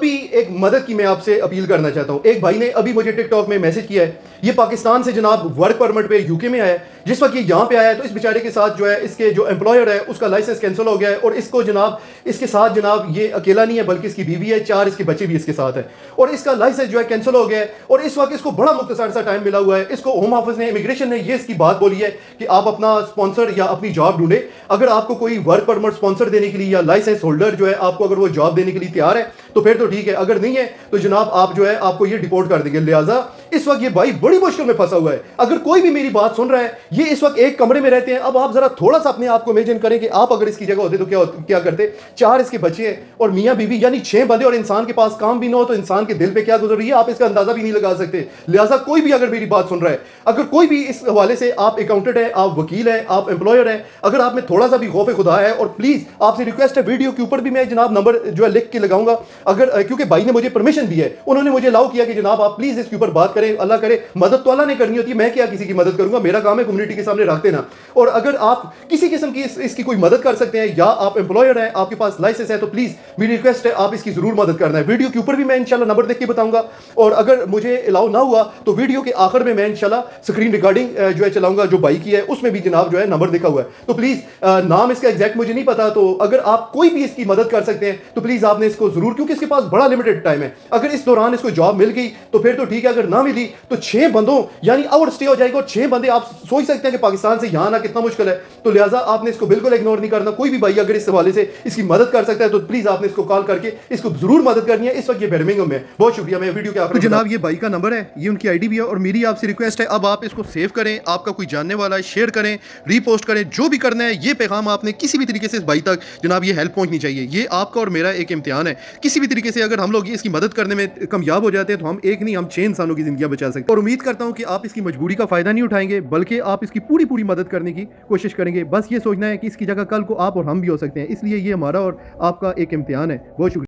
भी एक मदद की मैं आपसे अपील करना चाहता हूं। एक भाई ने अभी मुझे टिकटॉक में मैसेज किया है, ये पाकिस्तान से जनाब वर्क परमिट पे यूके में आया है। जिस वक्त ये यहाँ पे आया है तो इस बेचारे के साथ जो है इसके जो एम्प्लॉयर है उसका लाइसेंस कैंसिल हो गया है, और इसको जनाब इसके साथ जनाब ये अकेला नहीं है बल्कि इसकी बीवी है, 4 इसके बच्चे भी इसके साथ है, और इसका लाइसेंस जो है कैंसिल हो गया है। और इस वक्त इसको बड़ा मुख्तसर सा टाइम मिला हुआ है। इसको होम ऑफिस ने, इमिग्रेशन ने ये इसकी बात बोली है कि आप अपना स्पॉन्सर या अपनी जॉब ढूंढे। अगर आपको कोई वर्क परमिट स्पॉन्सर देने के लिए या लाइसेंस होल्डर जो है आपको अगर वो जॉब देने के लिए तैयार है तो फिर तो ठीक है, अगर नहीं है तो जनाब आप जो है आपको ये डिपोर्ट कर देंगे। लिहाजा इस वक्त ये भाई बड़ी मुश्किल में फंसा हुआ है। अगर कोई भी मेरी बात सुन रहा है, ये इस वक्त एक कमरे में रहते हैं। अब आप जरा थोड़ा सा अपने आप को इमेजिन करें कि आप अगर इसकी जगह होते तो क्या करते। 4 इसके बच्चे हैं और मियां बीवी यानी 6 बंदे, और इंसान के पास काम भी ना हो तो इंसान के दिल पे क्या गुजर रही है आप इसका अंदाजा भी नहीं लगा सकते। लिहाजा कोई भी अगर मेरी बात सुन रहा है, अगर कोई भी इस हवाले से आप अकाउंटेंट है, आप वकील है, आप एम्प्लॉयर है, अगर आप में थोड़ा सा भी खौफ खुदा है, और प्लीज आपसे रिक्वेस्ट है, वीडियो के ऊपर भी मैं जनाब नंबर जो है लिख के लगाऊंगा, अगर क्योंकि भाई ने मुझे परमिशन दी है, उन्होंने मुझे अलाउ किया कि जनाब आप प्लीज इसके ऊपर बात करें। अल्लाह करे, मदद तो अल्लाह ने करनी होती है, मैं क्या किसी की मदद करूंगा, मेरा काम है कम्युनिटी के सामने रख देना। और अगर आप किसी किस्म की इसकी कोई मदद कर सकते हैं या आप एम्प्लॉयर हैं, आपके पास लाइसेंस है, तो प्लीज मेरी रिक्वेस्ट है आप इसकी जरूर मदद करना है। वीडियो के ऊपर भी मैं इंशाल्लाह नंबर देख के बताऊंगा, और अगर मुझे अलाउ ना हुआ तो वीडियो के आखिर में मैं इंशाल्लाह स्क्रीन रिकॉर्डिंग जो है चलाऊंगा जो बाई की है, उसमें भी जनाब जो है नंबर देखा हुआ है। तो प्लीज नाम इसका एग्जैक्ट मुझे नहीं पता, तो अगर आप कोई भी इसकी मदद कर सकते हैं तो प्लीज आपने इसको जरूर, क्योंकि इसके पास बड़ा लिमिटेड टाइम है। अगर इस दौरान इसको जॉब मिल गई तो फिर तो ठीक है, अगर ना मिली तो 6 बंदों यानी आउट स्टे हो जाएगा। और 6 बंदे आप सोच सकते हैं कि पाकिस्तान से यहां आना कितना मुश्किल है। तो लिहाजा आपने इसको बिल्कुल इग्नोर नहीं करना। कोई भी भाई अगर इस हवाले से इसकी मदद कर सकता है तो प्लीज आपने इसको कॉल करके इसको जरूर मदद करनी है। इस वक्त ये बर्मिंघम में। बहुत शुक्रिया। मैं वीडियो के आखिर में जनाब ये भाई का नंबर है, ये उनकी आईडी भी है, और मेरी आपसे रिक्वेस्ट है अब आप इसको सेव करें, आपका कोई जानने वाला है शेयर करें, रीपोस्ट करें, जो भी करना है। ये पैगाम आपने किसी भी तरीके से इस भाई तक जनाब ये हेल्प पहुंचनी चाहिए। ये आपका और मेरा एक इम्तिहान है। किसी भी तरीके से अगर हम लोग इसकी मदद करने में कामयाब हो जाते हैं तो हम एक नहीं, हम 6 इंसानों की जिंदगी बचा सकते हैं। और उम्मीद करता हूं कि आप इसकी मजबूरी का फायदा नहीं उठाएंगे, बल्कि आप इसकी पूरी मदद करने की कोशिश करेंगे। बस ये सोचना है कि इसकी जगह कल को आप और हम भी हो सकते हैं। इसलिए ये हमारा और आपका एक इम्तिहान है। बहुत शुक्रिया।